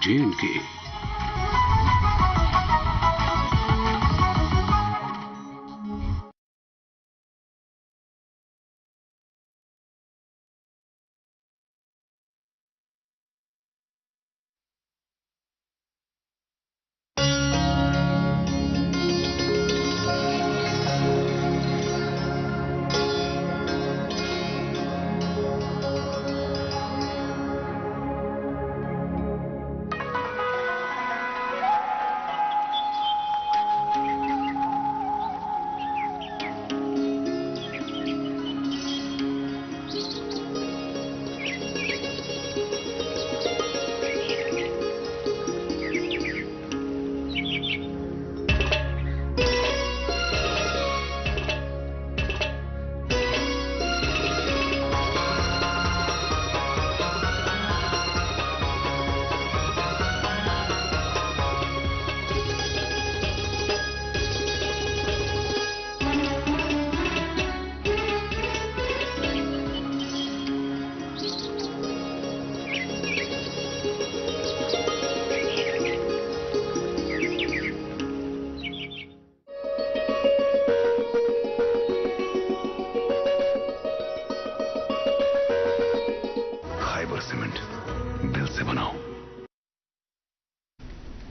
J&K।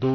2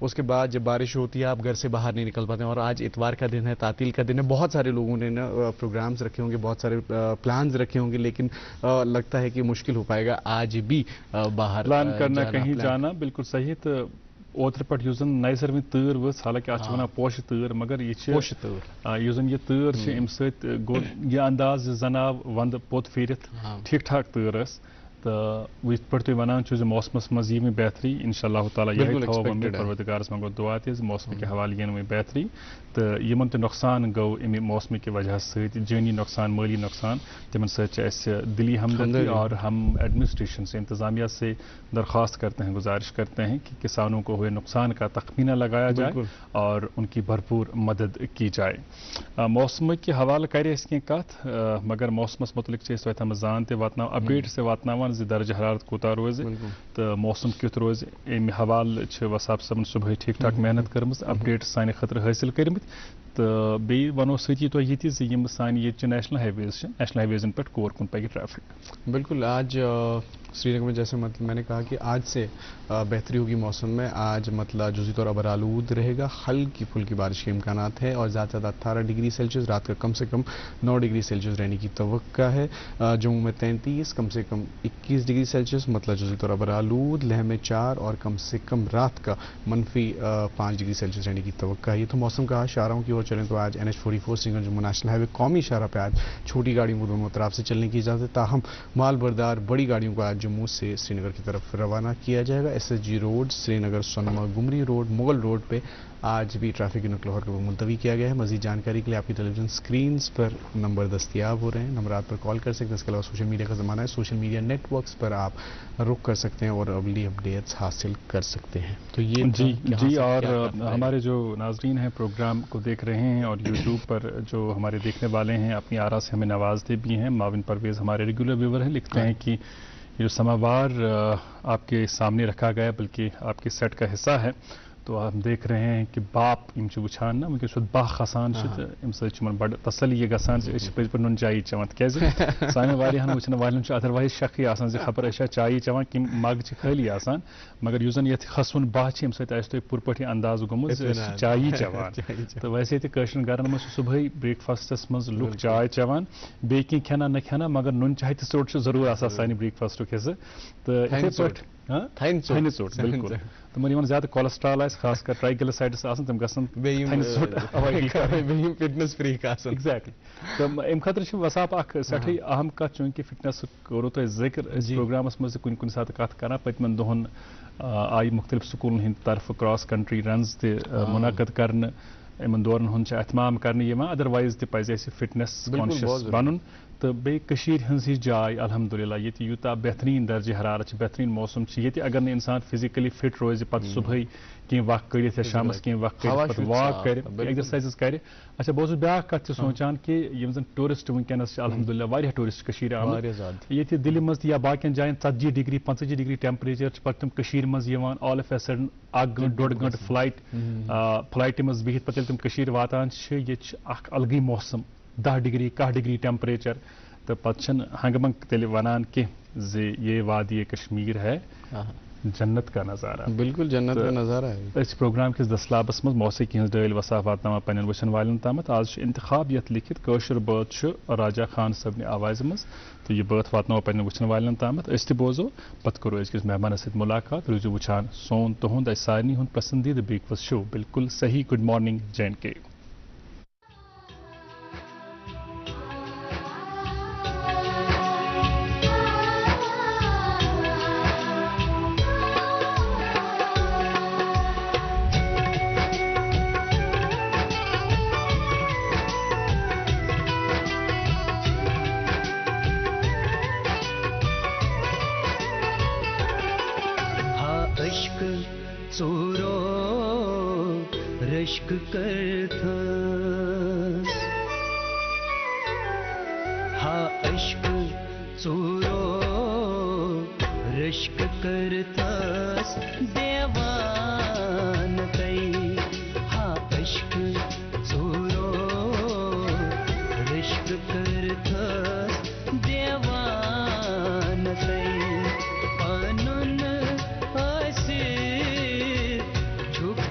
اس کے بعد جب بارش ہوتی ہے آپ گھر سے باہر نہیں نکل پاتے ہیں. اور آج اتوار کا دن ہے, تعطیل کا دن ہے, بہت سارے لوگوں نے نا پروگرامز رکھے ہوں گے, بہت سارے پلانز رکھے ہوں گے, لیکن لگتا ہے کہ مشکل ہو پائے گا آج بھی باہر پلان کرنا کہیں جانا. بالکل صحیح. تو اوتر پہ نئی سروی تر ورس, حالانکہ اتھ ونان پوش تر, مگر یہ یہ تر ام ست گو یہ انداز زن آو ود پوت پھیرت ٹھیک ٹھاک تر اس. تو یت پہ تھی ونان موسمس مز یہ بہتری انشاء اللہ تعالیٰ یہ تھو پروردگارس منگو دعا تیز موسم کے حوالے یہ بہتری. تو یمن تہ نقصان گو امہ موسم کی وجہ ست, جانی نقصان, مالی نقصان, تمن ست دلی ہمدردی اور ہم ایڈمنسٹریشن سے, انتظامیہ سے درخواست کرتے ہیں, گزارش کرتے ہیں کہ کسانوں کو ہوئے نقصان کا تخمینہ لگایا جائے اور ان کی بھرپور مدد کی جائے. موسم کے حوالہ کرے اس کی کت, مگر موسمس متعلق وت ہم زان تہ واتنا اپڈیٹ سے واتناوان درجہ حرارت کوتا روز تو موسم کیت روز. امہ حوالہ وساب صبن صبح ٹھیک ٹھاک محنت کرم, اپڈیٹ سانہ خطر حاصل کرمت. تو بی ونو سی تھی یہ سانہ یہ نیشنل ہائی ویز, نیشنل ہائی ویزن پہ کور کن پکہ ٹریفک. بالکل. آج سری نگر میں جیسے مطلب میں نے کہا کہ آج سے بہتری ہوگی موسم میں. آج مطلب جزوی طور پر آلود رہے گا, ہلکی پھلکی بارش کے امکانات ہیں, اور زیادہ سے زیادہ 18 ڈگری سیلسیس, رات کا کم سے کم 9 ڈگری سیلسیس رہنے کی توقع ہے. جموں میں 33, کم سے کم 21 ڈگری سیلسیس مطلب جزوی طور پر آلود, لہ میں 4 اور کم سے کم رات کا -5 ڈگری سیلسیس رہنے کی توقع ہے. یہ تو موسم کا شاہراہوں کی اور چلیں تو آج NH44 سری نگر جموں نیشنل ہائی وے قومی شاہراہ پہ آج چھوٹی گاڑیوں کو دونوں طرف سے چلنے کی اجازت ہے, تاہم مال بردار بڑی گاڑیوں کو آج جموں سے سری نگر کی طرف روانہ کیا جائے گا. SSG روڈ, سری نگر سونما گمری روڈ, مغل روڈ پہ آج بھی ٹریفک کی نقل و حرکت کو ملتوی کیا گیا ہے. مزید جانکاری کے لیے آپ کی ٹیلی ویژن اسکرینز پر نمبر دستیاب ہو رہے ہیں, نمبرات پر کال کر سکتے ہیں. اس کے علاوہ سوشل میڈیا کا زمانہ ہے, سوشل میڈیا نیٹ ورکس پر آپ رک کر سکتے ہیں اور اگلی اپڈیٹس حاصل کر سکتے ہیں. تو یہ جی اور ہمارے جو ناظرین ہیں پروگرام کو دیکھ رہے ہیں اور یوٹیوب پر جو ہمارے دیکھنے والے ہیں اپنی آرا سے ہمیں نوازتے بھی ہیں. معاون پرویز ہمارے ریگولر ویور ہیں, لکھتے ہیں کہ یہ جو سماوار آپ کے سامنے رکھا گیا بلکہ آپ کے سیٹ کا حصہ ہے, تو ہم دیکھ رہے ہیں کہ باپ وچان نا ونکس باہ کھسان ام بڑ تسلی گھان پہ پہ نون چائے چوان تیز سانہ واریاہن وچھن والن ادروائز شکی آسان خبر اشا چائے چوان کم مگ خالی آسان, مگر اس زن یت کھسون باہ ام ست تہ پور پٹھ انداز گومت چائے چوان. تو ویسے تہ قشرن گرن مز صبح بریک فاسٹس مز لوگ چائے چوان, بی کی کھانا نہ کھانا, مگر نون چائے تہ ژوٹ ضرور آسان سانہ بریک فاسٹک حصہ. تو اتھے پہ تھنہ ژوٹ بالکل تمن زیادہ کولسٹرال آس خاص کر ٹرائیگلسائڈس آسان تم گھن فٹنس فریک آسان. ایگزیکٹلی. تو ام خاطر وساپ اخ سٹھے اہم کت, چونکہ فٹنس کرو تہ ذکر پروگرامس مز کن کن سات کت کران. پتمن دہن آئی مختلف سکولن ہند طرف کراس کنٹری رنز تہ منعقد کرنے, ان دورن ہند اہتمام کرنے. ادروائز تہ پزِ اسہ فٹنس کانشیس بنن. تو بیشر ہز جائے الحمدللہ یہ یوتہ بہترین درجہ حرارت, بہترین موسم یہ اگر نا انسان فزیکلی فٹ روز پتہ صبح کی وقت کڑت یا شامس کی وقت کڑت واک کر ایگزرسائز کر. اچھا بہت بیاکھ کت سوچان کہ یم زن ٹورسٹ ونکس الحمدللہ واریاہ ٹورسٹ آمد یہ دلی مز یا باقین جائن 40 ڈگری 45 ڈگری ٹیمپریچر پتہ تم مز آل آف اے سڈن 1 گھنٹہ 1.5 گھنٹہ فلائٹ مز بہت پتہ تم واتان یہ اخ الگی موسم 10 ڈگری 1 ڈگری ٹیمپریچر. تو پتہ ہنگ منگ تیل ونان کہ یہ وادی کشمیر ہے جنت کا نظارہ. بالکل جنت کا نظارہ ہے. اس پروگرام کس دسلابس مز موسیقی ہز ڈل وساف واتناوان پنن وچن والن تامت. آج انتخاب یت لکھت کاشر بات راجا خان صبنہ آواز مز, تو یہ بات واتناو پنن وچن والن تامت. اس تہ بوزو پتہ کرو ازکس مہمان ست ملاقات. روزو وچان سون تہند سارنی ہند پسندیدہ بریک فاسٹ شو بالکل صحیح. Good morning JNK. رشک کرتا ہاں عشق چورو رشک کرتا دیوان کئی ہاں عشق چورو رشک کرتا دیوان کئی پنن اسیر جھک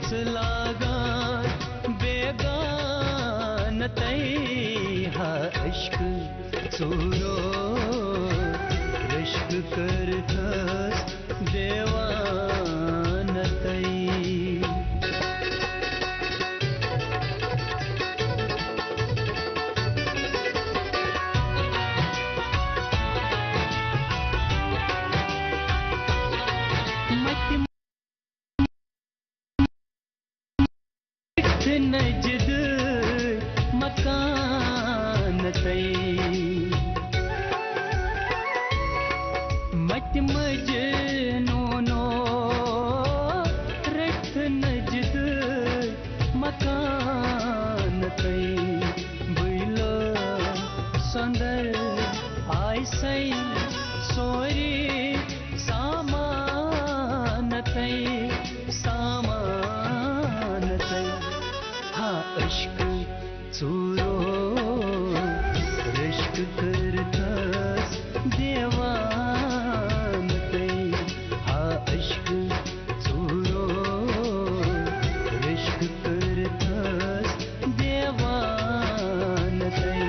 عشق کرتس دیوانتئی نجد مکانتئی مت مجنونو رٹ نجد مکانتئی بلو سندر آئی سی سوری سامانتئی سامانتئی ہاں عشق ژورو رشک کرتس دیوانتئی ہاں عشق ژورو رشک کرتس دیوانتئی پنن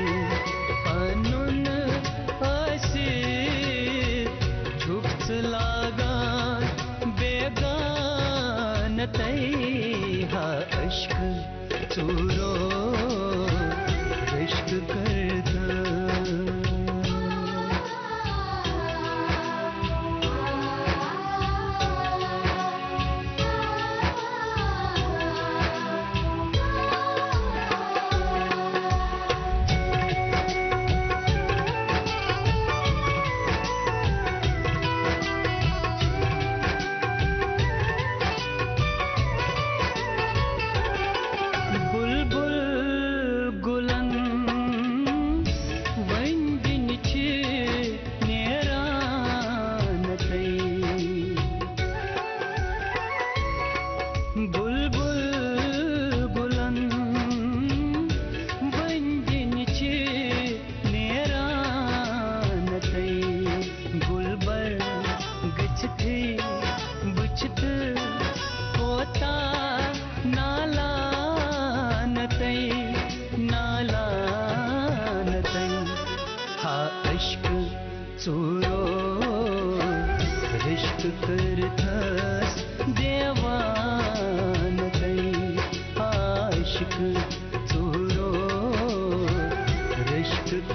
ٲسِتھ چھُکھ ژٕ لاگان بیگانتئی ہاں عشق ژورو رشک کرتس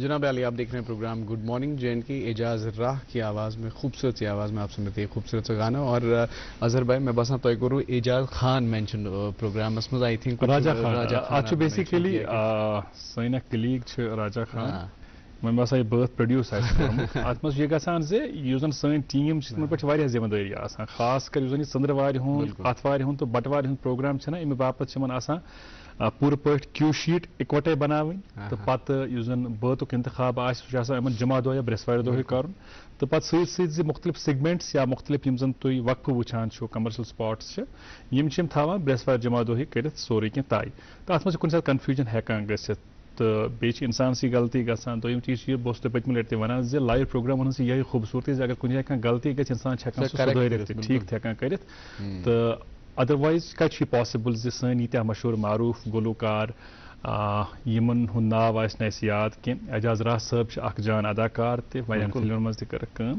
جناب علی آپ دیکھ رہے ہیں پروگرام گڈ مارننگ جین کی اعجاز راہ کی آواز میں خوبصورت سی آواز میں آپ سنتے ہیں خوبصورت سا گانا اور اظہر بھائی میں بس تو کروں اعجاز خان مینشن پروگرام اس میں I think Raja Khan basically سائنا کلیگ راجا خان میں باسان یہ بٲتھ پروڈیوس ات مز یہ گژھان زِ یُس زن سٲنۍ ٹیٖم چھِ تِمن پٮ۪ٹھ چھِ واریاہ ذمہٕ دٲری آسان خاص کر یُس زن یہِ ژٔنٛدٕروارِ ہُنٛد آتھوارِ ہُنٛد تہٕ بٹوارِ ہُنٛد پروگرام چھُنہ اَمہِ باپتھ چھِ یِمن آسان پوٗرٕ پٲٹھۍ کیوٗ شیٖٹ اِکوٹے بناوٕنۍ تہٕ پتہٕ یُس زن بٲتُک انتخاب آسہِ سُہ چھُ آسان یِمن جمعہ دۄہ یا برٛٮ۪سوارِ دۄہٕے کرُن تہٕ پتہٕ سۭتۍ سۭتۍ زِ مختلف سیگمنٹس یا مختلف یِم زن تُہۍ وقفہٕ وٕچھان چھِو کمرشل سپاٹس چھِ یِم چھِ یِم تھاوان برٛٮ۪سوارِ جمعہ دۄہٕے کٔرِتھ سورُے کینٛہہ طے تہٕ اتھ منٛز چھِ کُنہِ ساتہٕ کنفیوٗجن ہٮ۪کان گٔژھِتھ تہٕ بیٚیہِ چھِ اِنسانسٕے غلطی گژھان دوٚیِم چیٖز چھُ یہِ بہٕ اوسُس تۄہہِ پٔتمہِ لٹہِ تہِ وَنان زِ لایِو پروگرامن ہٕنٛز چھِ یِہے خوٗبصوٗرتی زِ اگر کُنہِ جایہِ کانٛہہ غلطی گژھِ اِنسان چھِ ہٮ۪کان سُہ سُدھٲرِتھ تہِ ٹھیٖک تہِ ہٮ۪کان کٔرِتھ تہٕ ادروایز کتہِ چھُ یہِ پاسِبٕل زِ سٲنۍ ییٖتیٛاہ مشہوٗر معروٗف گلوکار یِمن ہُنٛد ناو آسہِ نہٕ اَسہِ یاد کینٛہہ اعجاز راز صٲب چھِ اکھ جان اداکار تہِ واریاہن فِلمن منٛز تہِ کٔرٕکھ کٲم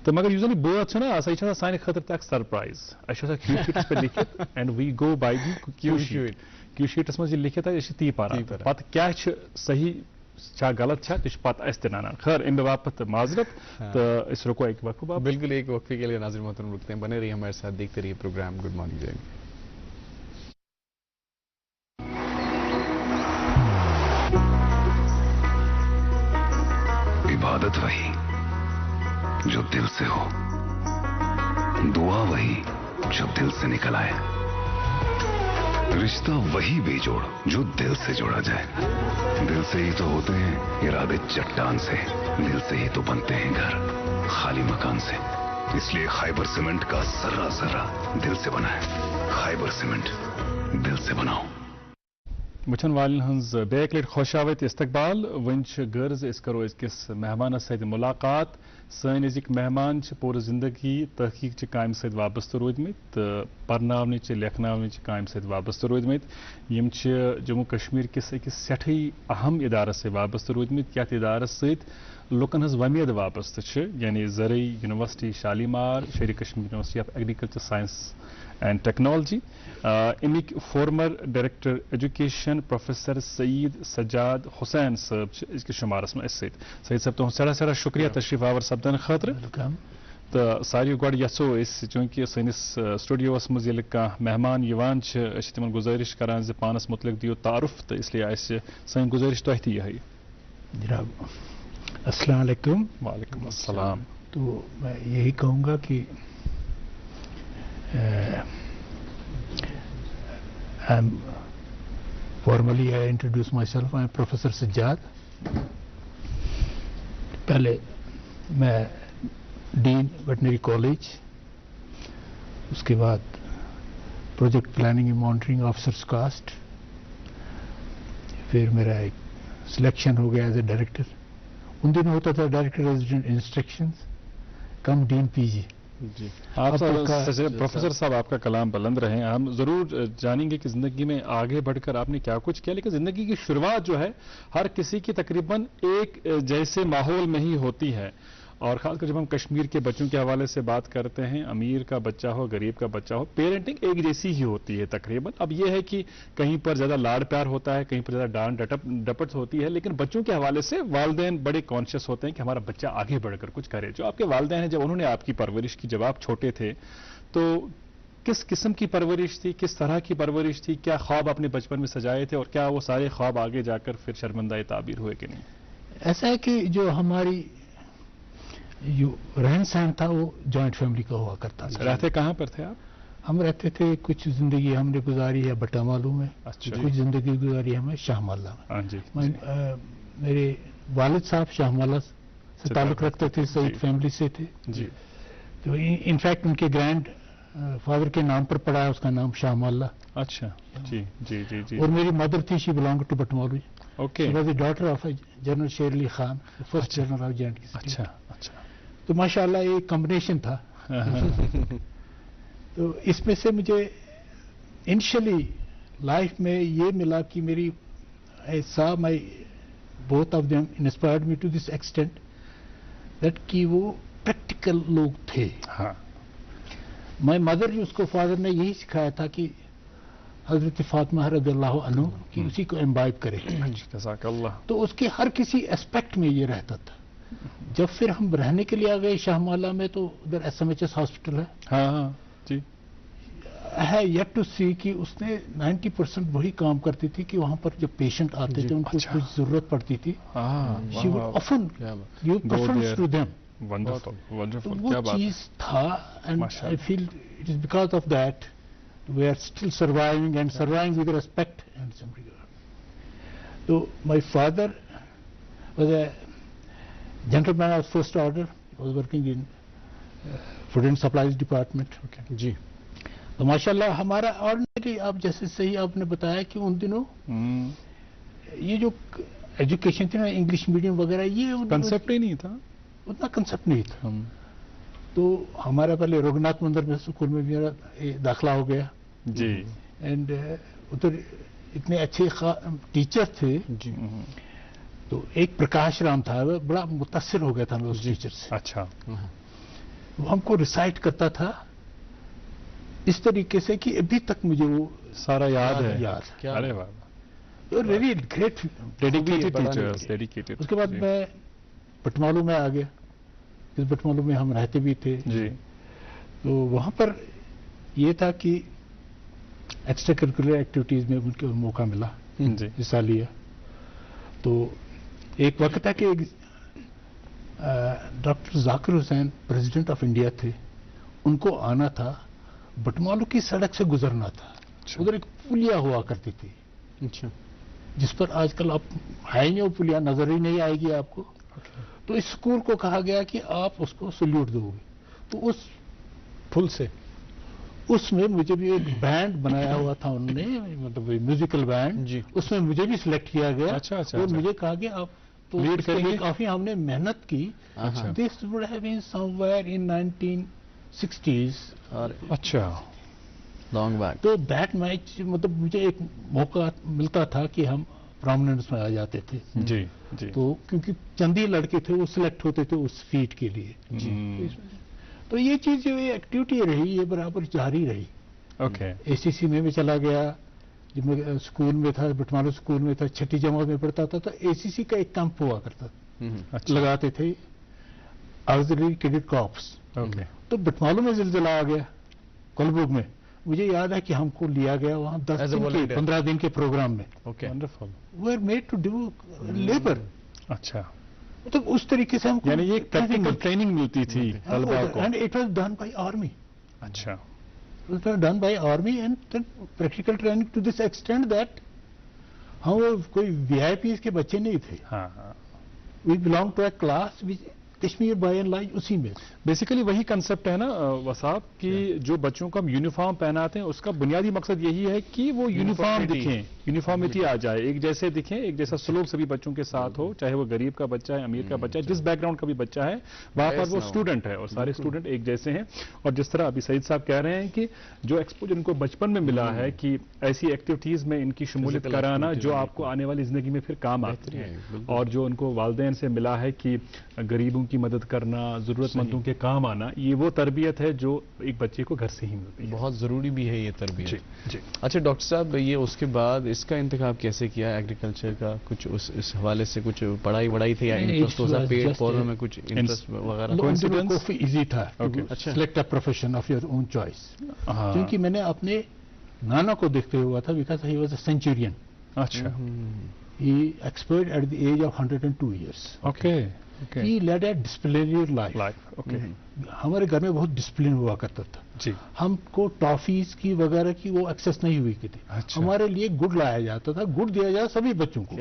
تہٕ مگر یُس زن یہِ بٲتھ چھُنہ آسان یہِ چھِ آسان سانہِ خٲطرٕ تہِ اکھ سرپرایز اَسہِ چھُ آسان کیوٗ شیٖٹس پٮ۪ٹھ لیکھِتھ and we go by the Q sheet Q sheets منٛز یہِ لیکھِتھ آسہِ أسۍ چھِ تی پران پتہٕ کیٛاہ چھِ صحیح چھا غلط چھا تہِ چھُ پتہٕ اَسہِ تہِ ننان خٲر اَمہِ باپتھ معذرت تہٕ أسۍ رُکو اَکہِ وقفہٕ باپتھ بالکل ایک وقفے کے لیے ناظرین محترم رکتے ہیں بنے رہیے ہمارے ساتھ دیکھتے رہیے پروگرام گڈ مارننگ جے عبادت وہی جو دل سے ہو دعا وہی جو دل سے نکل آئے رشتہ وہی بے جوڑ جو دل سے جوڑا جائے دل سے ہی تو ہوتے ہیں ارادے چٹان سے دل سے ہی تو بنتے ہیں گھر خالی مکان سے اس لیے خیبر سیمنٹ کا ذرہ ذرہ دل سے بنا ہے خیبر سیمنٹ دل سے بناؤ وچھن والن ہنز بیک لٹ خوش آمد استقبال ون غرض اس کرو أزکِس مہمانس سۭتۍ ملاقات سٲنۍ أزِکۍ مہمان چھِ پوٗرٕ زندگی تحقیق چہِ کامہِ سۭتۍ وابستہٕ روٗدمٕتۍ تہٕ پرناونٕچ لیکھناونٕچ کامہِ سۭتۍ وابستہٕ روٗدمٕتۍ یِم چھِ جموں کشمیر کِس أکِس سٮ۪ٹھٕے اہم ادارس سۭتۍ وابستہٕ روٗدمٕتۍ یتھ ادارس سۭتۍ لُکن ہٕنٛز وۄمید وابستہٕ چھِ یعنی زرعی university Shalimar Sher e Kashmir university of agriculture science and technology امیک farmer director education professor Saeed Sajjad Hussain صٲب چھِ أزکِس شُمارس منٛز اَسہِ سۭتۍ سعید صٲب تُہُنٛد سٮ۪ٹھاہ سٮ۪ٹھاہ شُکریہ تشریٖف آور سپدنہٕ خٲطرٕ تہٕ ساروی گۄڈٕ یژھو أسۍ چوٗنٛکہِ سٲنِس سٹوڈیوس منٛز ییٚلہِ کانٛہہ مہمان یِوان چھِ أسۍ چھِ تِمن گُزٲرِش کران زِ پانس متعلق دِیِو تعارُف تہٕ اسلیے آسہِ سٲنۍ گُزٲرِش تۄہہِ تہِ یِہے جناب السلام علیکم وعلیکم السلام تو میں یہی کہوں گا کہ formally I introduce myself. I am Professor Sajjad. پہلے میں ڈین ویٹنری کالج اس کے بعد project planning and monitoring officers cost پھر میرا ایک سلیکشن ہو گیا ایز اے ڈائریکٹر ان دنوں ہوتا تھا ڈائریکٹر ریزیڈنٹ انسٹرکشنز کم ڈین پی جی جی آپ پروفیسر صاحب آپ کا کلام بلند رہے ہم ضرور جانیں گے کہ زندگی میں آگے بڑھ کر آپ نے کیا کچھ کیا لیکن زندگی کی شروعات جو ہے ہر کسی کی تقریباً ایک جیسے ماحول میں ہی ہوتی ہے اور خاص کر جب ہم کشمیر کے بچوں کے حوالے سے بات کرتے ہیں امیر کا بچہ ہو غریب کا بچہ ہو پیرنٹنگ ایک جیسی ہی ہوتی ہے تقریباً اب یہ ہے کہ کہیں پر زیادہ لاڑ پیار ہوتا ہے کہیں پر زیادہ ڈانٹ ڈپٹ ہوتی ہے لیکن بچوں کے حوالے سے والدین بڑے کانشیس ہوتے ہیں کہ ہمارا بچہ آگے بڑھ کر کچھ کرے جو آپ کے والدین ہیں جب انہوں نے آپ کی پرورش کی جب آپ چھوٹے تھے تو کس قسم کی پرورش تھی کس طرح کی پرورش تھی کیا خواب اپنے بچپن میں سجائے تھے اور کیا وہ سارے خواب آگے جا کر پھر شرمندہ تعبیر ہوئے کہ نہیں ایسا ہے کہ جو ہماری جو رہن سہن تھا وہ جوائنٹ فیملی کا ہوا کرتا تھا رہتے کہاں پر تھے آپ ہم رہتے تھے کچھ زندگی ہم نے گزاری ہے بٹا مالو میں کچھ زندگی گزاری ہمیں شاہ مالہ میں میرے والد صاحب شاہ مالہ سے تعلق رکھتے تھے سعید فیملی سے تھے جی تو انفیکٹ ان کے گرینڈ فادر کے نام پر پڑا ہے اس کا نام شاہ مالہ اچھا جی جی جی جی اور میری مدر تھی she belong to Batmaloo okay daughter of general Sher Ali Khan first general of J اچھا اچھا تو ماشاء اللہ یہ کمبینیشن تھا تو اس میں سے مجھے انیشلی لائف میں یہ ملا کہ میری سا my both of them inspired me to this extent that کہ وہ پریکٹیکل لوگ تھے مائی مدر جو اس کو فادر نے یہی سکھایا تھا کہ حضرت فاطمہ رضی اللہ عنہ کہ اسی کو امبائب کرے جزاک اللہ تو اس کے ہر کسی اسپیکٹ میں یہ رہتا تھا جب پھر ہم رہنے کے لیے آ گئے شاہ مالہ میں تو ادھر S M H S hospital ہے ہاں ہاں جی ہے yet to see کہ اس نے 90% وہی کام کرتی تھی کہ وہاں پر جب پیشنٹ آتے تھے ان کو کچھ ضرورت پڑتی تھی she would often give preference to them. Wonderful تو ونڈرفل، وہ کیا بات ہے. چیز تھا اینڈ ماشاء I feel it is because of that we are still serving and serving with respect and some regard. تو my father was a general man of first order, was working in food and supplies department. جی. تو ماشاء اللہ ہمارا ordinary, آپ جیسے صحیح آپ نے بتایا کہ ان دنوں یہ جو ایجوکیشن تھی نا انگلش میڈیم وغیرہ، یہ کنسپٹ ہی نہیں تھا، اتنا کنسپٹ نہیں تھا. تو ہمارا پہلے رگھناتھ مندر میں اسکول میں میرا داخلہ ہو گیا. جی. اینڈ ادھر اتنے اچھے ٹیچر تھے. جی. تو ایک پرکاش رام تھا، وہ بڑا متاثر ہو گیا تھا میں اس ٹیچر سے. اچھا. وہ ہم کو ریسائٹ کرتا تھا اس طریقے سے کہ ابھی تک مجھے وہ سارا یاد ہے. یاد. ارے واہ، really great. Dedicated teachers, dedicated. اس کے بعد میں بٹمالو میں آ گیا. اس بٹمالو میں ہم رہتے بھی تھے. جی. تو وہاں پر یہ تھا کہ ایکسٹرا کریکولر ایکٹیویٹیز میں ان کو موقع ملا، جی. حصہ لیا. تو ایک وقت تھا کہ doctor Zakir Hussain president of India تھے، ان کو آنا تھا، بٹمالو کی سڑک سے گزرنا تھا. ادھر ایک پلیا ہوا کرتی تھی. اچھا. جس پر آج کل آپ ہے نہیں، وہ پلیا نظر ہی نہیں آئے گی آپ کو. تو اس اسکول کو کہا گیا کہ آپ اس کو سلیوٹ دو گے. تو اس پھول سے اس میں مجھے بھی ایک بینڈ بنایا ہوا تھا انہوں نے، مطلب میوزیکل بینڈ. جی. اس میں مجھے بھی سلیکٹ کیا گیا. اچھا اچھا. اور مجھے کہا گیا آپ تو لیڈ اس کے کریں لیے گے؟ کافی ہم نے محنت کی. اچھا. This would have been some where in 1960s. اچھا. Long back. تو دیٹ میچ مطلب مجھے ایک موقع ملتا تھا کہ ہم پرومیننس میں آ جاتے تھے. جی. جی. تو کیونکہ چند ہی لڑکے تھے وہ سلیکٹ ہوتے تھے اس فیٹ کے لیے. تو یہ چیز جو ایکٹیویٹی رہی یہ برابر جاری رہی. اوکے. اے سی سی میں چلا گیا. جب میں اسکول میں تھا، بٹمالو اسکول میں تھا، چھٹی جماعت میں پڑھتا تھا، تو اے سی سی کا ایک کیمپ ہوا کرتا تھا. اچھا. لگاتے تھے آگزیلری کیڈٹ کارپس. اوکے. تو بٹمالو میں زلزلہ آ گیا، کولبرگ میں. مجھے یاد ہے کہ ہم کو لیا گیا وہاں 15 دن کے پروگرام میں. Okay. Wonderful. We are made to do labour. اچھا. مطلب اس طریقے سے ہم کو یعنی یہ پریکٹیکل ٹریننگ ملتی تھی طلبا کو. And it was done by army. اچھا. It was done by army and then practical training to this extent that ہم وہ کوئی VIPs کے بچے نہیں تھے. ہاں ہاں. We belong to a class which Kashmir by and large اسی میں. بیسیکلی وہی کنسپٹ ہے نا وصاب کہ جو بچوں کو ہم یونیفارم پہناتے ہیں اس کا بنیادی مقصد یہی ہے کہ وہ یونیفارم دکھیں، یونیفارمٹی آ جائے، ایک جیسے دکھیں، ایک جیسا سلوک سبھی بچوں کے ساتھ ہو، چاہے وہ غریب کا بچہ ہے، امیر کا بچہ ہے، جس بیک گراؤنڈ کا بھی بچہ ہے وہاں پر وہ اسٹوڈنٹ ہے اور سارے اسٹوڈنٹ ایک جیسے ہیں. اور جس طرح ابھی سعید صاحب کہہ رہے ہیں کہ جو ایکسپوجر ان کو بچپن میں ملا ہے کہ ایسی ایکٹیویٹیز میں ان کی شمولیت کرانا جو آپ کو آنے والی زندگی میں پھر کام آتی ہے، اور جو ان کو والدین سے ملا ہے کہ غریبوں کی مدد کرنا، ضرورت مندوں کے کام آنا، یہ وہ تربیت ہے جو ایک بچے کو گھر سے ہی ملتی ہے. بہت ضروری بھی ہے یہ تربیت. جی جی. اچھا ڈاکٹر صاحب، یہ اس کے بعد اس کا انتخاب کیسے کیا ایگریکلچر کا؟ کچھ اس حوالے سے کچھ پڑھائی تھی یا انٹرسٹ ہوتا پیڑ پودوں میں کچھ انٹرسٹ وغیرہ؟ کافی ایزی تھا select a profession of your own choice. کیونکہ میں نے اپنے نانا کو دیکھتے ہوا تھا، because he was a centurion. اچھا. He expired at the age of 102 years. Okay. He led a disciplinary life. Okay. ہمارے گھر میں بہت ڈسپلن ہوا کرتا تھا. جی. ہم کو ٹافیز کی وغیرہ کی وہ ایکسس نہیں ہوئی کرتی. ہمارے لیے گڑ لایا جاتا تھا، گڑ دیا جائے سبھی بچوں کو.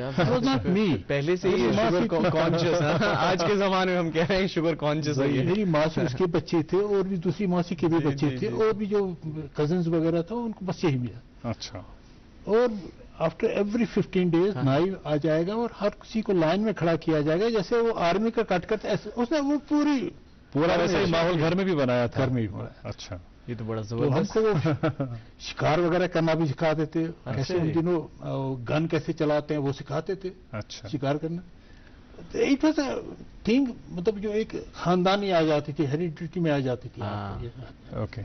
پہلے سے ہی شوگر کانشیس. آج کے زمانے میں ہم کہہ رہے ہیں شوگر کانشیس. میری ماسی اس کے بچے تھے اور بھی دوسری ماسی کے بھی بچے تھے، اور بھی جو کزنز وغیرہ تھا ان کو بس یہی ملا. اچھا. اور آفٹر ایوری 15 days نائب آ جائے گا اور ہر کسی کو لائن میں کھڑا کیا جائے گا جیسے وہ آرمی کا کٹ کرتے. اس نے وہ پورا ویسا ہی ماحول گھر میں بھی بنایا تھا. گھر میں بھی بنایا. اچھا. یہ تو بڑا تو ہم زبردست. کو شکار وغیرہ کرنا بھی سکھاتے تھے، کیسے ان دنوں گن کیسے چلاتے ہیں وہ سکھاتے تھے. اچھا. شکار کرنا اٹ واز اے تھنگ، مطلب جو ایک خاندانی آ جاتی تھی، ہیریڈیٹی میں آ جاتی تھی. اوکے.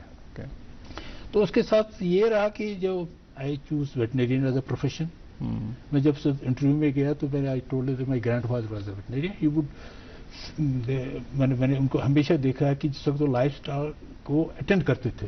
تو اس کے ساتھ یہ رہا کہ جو I choose veterinarian as a profession. میں جب سے انٹرویو میں گیا تو میں نے I told them my grandfather was a veterinarian. He would میں نے ان کو ہمیشہ دیکھا ہے کہ جس وقت وہ لائف اسٹائل کو اٹینڈ کرتے تھے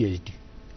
PhD.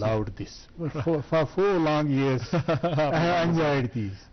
loved this. For 4 long years I have enjoyed these.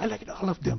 I liked all of them.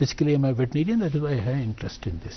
Basically I'm a veterinarian, that is why I have interest in this.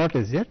Not as yet.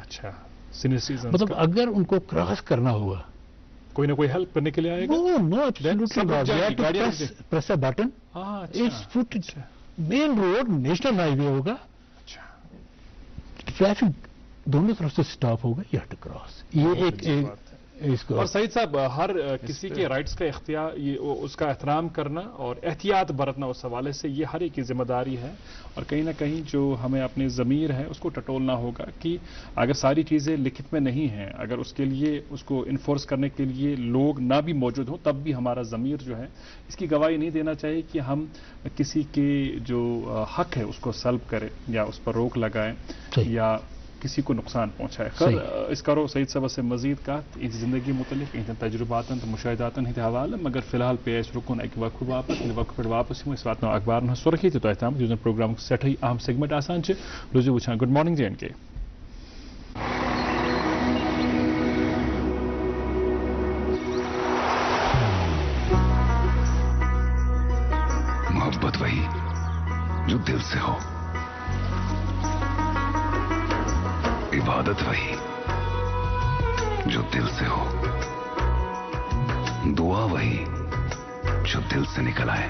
اچھا senior citizen مطلب اگر ان کو cross کرنا ہوگا کوئی نہ کوئی help کرنے کے لیے آئے گا. No absolutely press a button it's put main road national high وے ہوگا, ٹریفک دونوں طرف سے سٹاپ ہوگا, یو ہیو ٹو کراس. یہ ایک اس کو اور سعید صاحب ہر کسی کے رائٹس کا اختیار اس کا احترام کرنا اور احتیاط برتنا اس حوالے سے یہ ہر ایک کی ذمہ داری ہے, اور کہیں نہ کہیں جو ہمیں اپنی ضمیر ہے اس کو ٹٹولنا ہوگا کہ اگر ساری چیزیں لکھت میں نہیں ہیں, اگر اس کے لیے اس کو انفورس کرنے کے لیے لوگ نہ بھی موجود ہوں تب بھی ہمارا ضمیر جو ہے اس کی گواہی نہیں دینا چاہیے کہ ہم کسی کے جو حق ہے اس کو سلب کریں یا اس پر روک لگائیں یا کسی کو نقصان پہنچائے. خیر اس کرو سعید صاحب سے مزید کہت زندگی متعلق تجربات تو مشاہدات ہند حوالہ, مگر فی الحال پیش رکن اک وقف واپس وقف پہ واپس اس وات اخبار سرخی تو تام یس پروگرام سٹھے اہم سیگمنٹ آسان روزو وچان. Good morning J and K. محبت وہی جو دل سے ہو, عبادت وہی جو دل سے ہو, دعا وہی جو دل سے نکل آئے,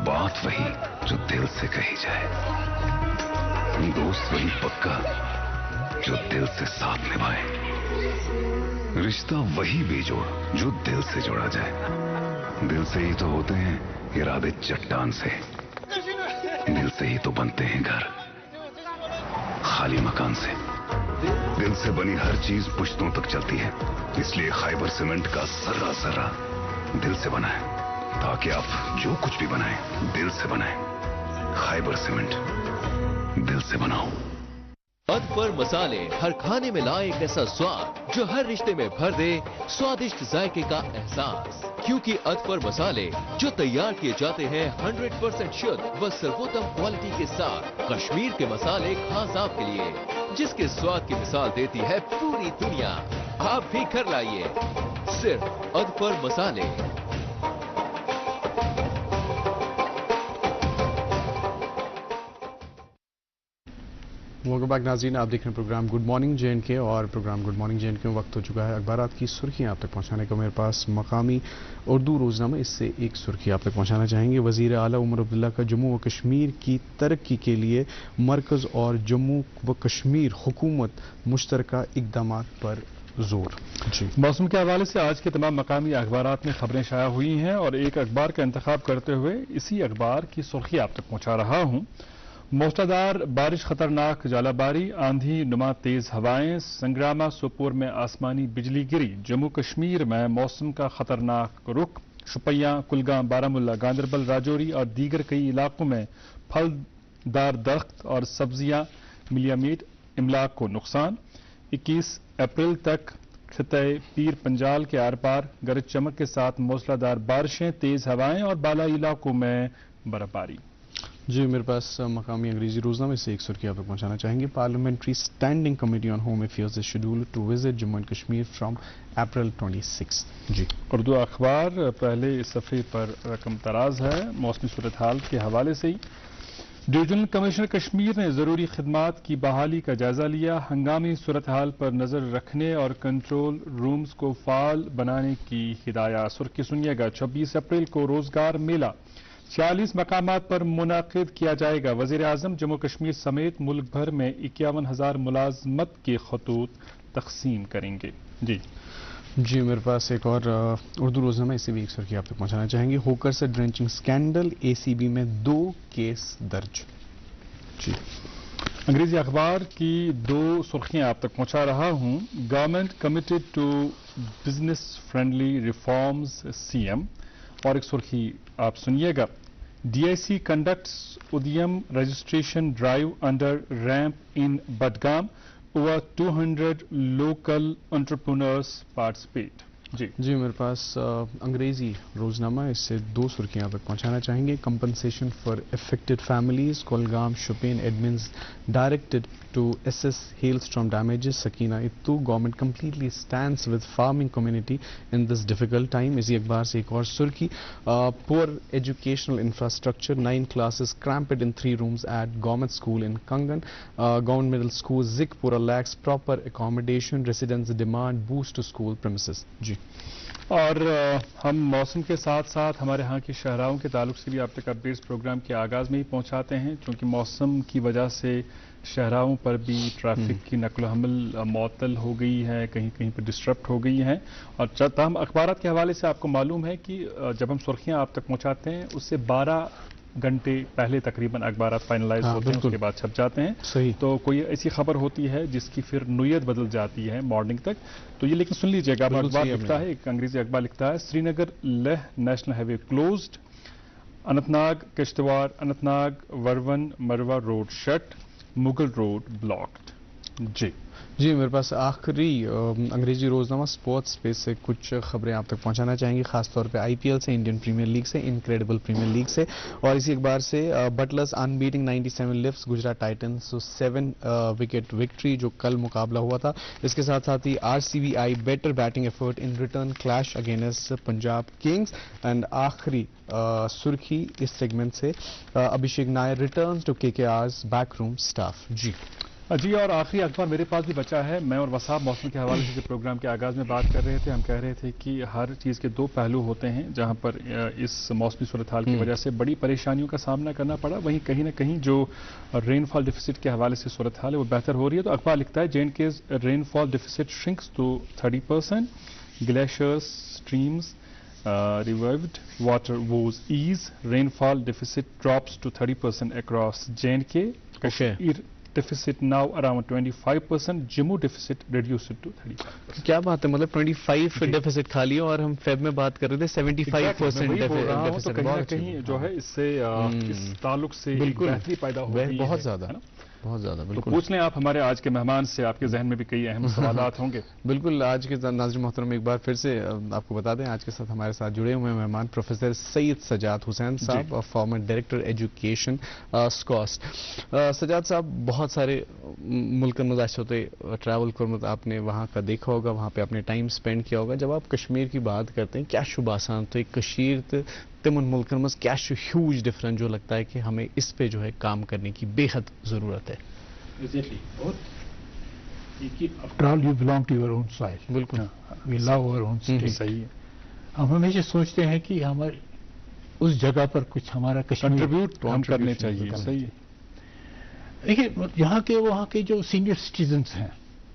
بات وہی جو دل سے کہی جائے, دوست وہی پکا جو دل سے ساتھ نبھائے, رشتہ وہی بیجوڑ جو دل سے جوڑا جائے. دل سے ہی تو ہوتے ہیں ارادے چٹان سے, دل سے ہی تو بنتے ہیں گھر خالی مکان سے. دل سے بنی ہر چیز پشتوں تک چلتی ہے, اس لیے خیبر سیمنٹ کا ذرہ ذرہ دل سے بنا ہے تاکہ آپ جو کچھ بھی بنائیں دل سے بنائیں. خیبر سیمنٹ, دل سے بناؤ. اطفر مسالے ہر کھانے میں لائے ایک ایسا سواد جو ہر رشتے میں بھر دے سوادشٹ ذائقے کا احساس, کیونکہ اطفر مسالے جو تیار کیے جاتے ہیں 100% شدھ و سرووتم کوالٹی کے ساتھ. کشمیر کے مسالے خاص آپ کے لیے, جس کے سواد کی مثال دیتی ہے پوری دنیا. آپ بھی گھر لائیے صرف اطفر مسالے. ویلکم بیک ناظرین, آپ دیکھ رہے ہیں programme good morning J and K, اور programme good morning J and K میں وقت ہو چکا ہے اخبارات کی سرخیاں آپ تک پہنچانے کا. میرے پاس مقامی اردو روزنامہ, اس سے ایک سرخی آپ تک پہنچانا چاہیں گے. وزیر اعلیٰ عمر عبداللہ کا جموں و کشمیر کی ترقی کے لیے مرکز اور جموں و کشمیر حکومت مشترکہ اقدامات پر زور. جی موسم کے حوالے سے آج کے تمام مقامی اخبارات میں خبریں شائع ہوئی ہیں, اور ایک اخبار کا انتخاب کرتے ہوئے اسی اخبار کی سرخی آپ تک پہنچا رہا ہوں. موسلادھار بارش, خطرناک ژالہ باری, آندھی نما تیز ہوائیں, سنگراما سوپور میں آسمانی بجلی گری. جموں کشمیر میں موسم کا خطرناک رخ, شوپیاں, کلگام, بارامولہ, گاندربل, راجوری اور دیگر کئی علاقوں میں پھلدار درخت اور سبزیاں ملیامیٹ املاک کو نقصان. 21 اپریل تک خطۂ پیر پنجال کے آر پار گرج چمک کے ساتھ موسلادھار بارشیں, تیز ہوائیں اور بالائی علاقوں میں برف باری. جی میرے پاس مقامی انگریزی روزنامے سے ایک سرخی آپ تک پہنچانا چاہیں گے. Parliamentary standing committee on home affairs is schedule to visit Jammu and Kashmir from April 26. جی اردو اخبار پہلے اس صفحے پر رقم تراز ہے. موسمی صورتحال کے حوالے سے ہی ڈویژنل کمشنر کشمیر نے ضروری خدمات کی بحالی کا جائزہ لیا. ہنگامی صورتحال پر نظر رکھنے اور کنٹرول رومز کو فعال بنانے کی ہدایات. سرخی سنیے گا, 26 اپریل کو روزگار میلہ 46 مقامات پر منعقد کیا جائے گا. وزیر اعظم جموں کشمیر سمیت ملک بھر میں 51,000 ملازمت کے خطوط تقسیم کریں گے. جی میرے پاس ایک اور اردو روزنامہ, اس سے بھی ایک سرخی آپ تک پہنچانا چاہیں گے. ہوکر سے ڈرنچنگ سکینڈل, اے سی بی میں 2 کیس درج. جی انگریزی اخبار کی 2 سرخیاں آپ تک پہنچا رہا ہوں. Government committed to business friendly reforms, C M. اور ایک سرخی آپ سنیے گا, D I C conducts Udyam registration drive under RAMP in Budgam, over 200 local entrepreneurs participate. جی میرے پاس انگریزی روزنامہ, اس سے 2 سرخیاں تک پہنچانا چاہیں گے. Compensation for affected families, Kulgam Shopian admins directed to assess hailstorm damages. Sakina Ittu, government completely stands with farming community in this difficult time. اسی اخبار سے ایک اور سرخی, poor educational infrastructure, 9 classes cramped in 3 rooms at government school in Kangan. Government middle school Zikpura lacks proper accommodation. Residents demand boost to school premises. جی اور ہم موسم کے ساتھ ساتھ ہمارے ہاں کے شہراؤں کے تعلق سے بھی آپ تک اپڈیٹس پروگرام کے آغاز میں ہی پہنچاتے ہیں, چونکہ موسم کی وجہ سے شہراؤں پر بھی ٹریفک کی نقل و حمل معطل ہو گئی ہے, کہیں کہیں پر ڈسٹرپٹ ہو گئی ہیں. اور تاہم اخبارات کے حوالے سے آپ کو معلوم ہے کہ جب ہم سرخیاں آپ تک پہنچاتے ہیں اس سے 12 گھنٹے پہلے تقریباً اخبارات فائنلائز ہوتے ہیں, اس کے بعد چھپ جاتے ہیں. صحیح. تو کوئی ایسی خبر ہوتی ہے جس کی پھر نوعیت بدل جاتی ہے مارننگ تک, تو یہ لیکن سن لیجیے گا. اخبار لکھتا ہے, ایک انگریزی اخبار لکھتا ہے, Srinagar Leh national high وے closed, Anantnag Kishtwar Anantnag Warwan Marwah road shut, Mughal road blocked. جی میرے پاس آخری انگریزی روزنامہ اسپورٹس اسپیس سے کچھ خبریں آپ تک پہنچانا چاہیں گے, خاص طور پہ IPL سے, انڈین پریمیئر لیگ سے, انکریڈیبل پریمیئر لیگ سے. اور اسی اخبار سے Butler's unbeaten 97 lifts Gujarat Titans 7 wicket victory, جو کل مقابلہ ہوا تھا. اس کے ساتھ ساتھ ہی RCBI better batting effort in return clash against Punjab Kings. And آخری سرخی اس سیگمنٹ سے, Abhishek Nair returns to KKR's back room staff. جی اور آخری اخبار میرے پاس بھی بچا ہے. میں اور وصاب موسم کے حوالے سے پروگرام کے آغاز میں بات کر رہے تھے, ہم کہہ رہے تھے کہ ہر چیز کے 2 پہلو ہوتے ہیں, جہاں پر اس موسمی صورتحال کی وجہ سے بڑی پریشانیوں کا سامنا کرنا پڑا, وہیں کہیں نہ کہیں جو رین فال ڈیفیسٹ کے حوالے سے صورتحال ہے وہ بہتر ہو رہی ہے. تو اخبار لکھتا ہے J&K's rainfall deficit shrinks to 30%, glaciers streams revived, water woes ease, rainfall deficit drops to 30% across J&K. Kashmir deficit now around 25%, Jammu deficit reduced to 30%. کیا بات ہے, مطلب 25 ڈیفیسٹ کھا لیا, اور ہم فیب میں بات کر رہے تھے 75% ڈیفیسٹ. کہیں نہ کہیں جو ہے اس سے اس تعلق سے بہتری پیدا ہو رہی ہے, بہت زیادہ بہت زیادہ. بالکل پوچھ لیں آپ ہمارے آج کے مہمان سے, آپ کے ذہن میں بھی کئی اہم سوالات ہوں گے. بالکل. آج کے ناظرین محترم ایک بار پھر سے آپ کو بتا دیں, آج کے ساتھ ہمارے ساتھ جڑے ہوئے مہمان پروفیسر سید سجاد حسین صاحب, farmer director education SKUAST. Sajjad صاحب, بہت سارے ملک مزاج ہوتے ٹریول کرمت آپ نے وہاں کا دیکھا ہوگا, وہاں پہ اپنے ٹائم سپینڈ کیا ہوگا. جب آپ کشمیر کی بات کرتے ہیں, کیا شباسان تو کشیر تمن ملکن مز کیا ہیوج ڈفرنس جو لگتا ہے کہ ہمیں اس پہ جو ہے کام کرنے کی بے حد ضرورت ہے. After all, you belong to your own soil. بالکل. We love our own state. صحیح ہے. ہم ہمیشہ سوچتے ہیں کہ ہمارے اس جگہ پر کچھ ہمارا کنٹریبیوٹ ہم کرنے چاہیے. صحیح ہے. دیکھیے یہاں کے وہاں کے جو سینئر سٹیزنس ہیں,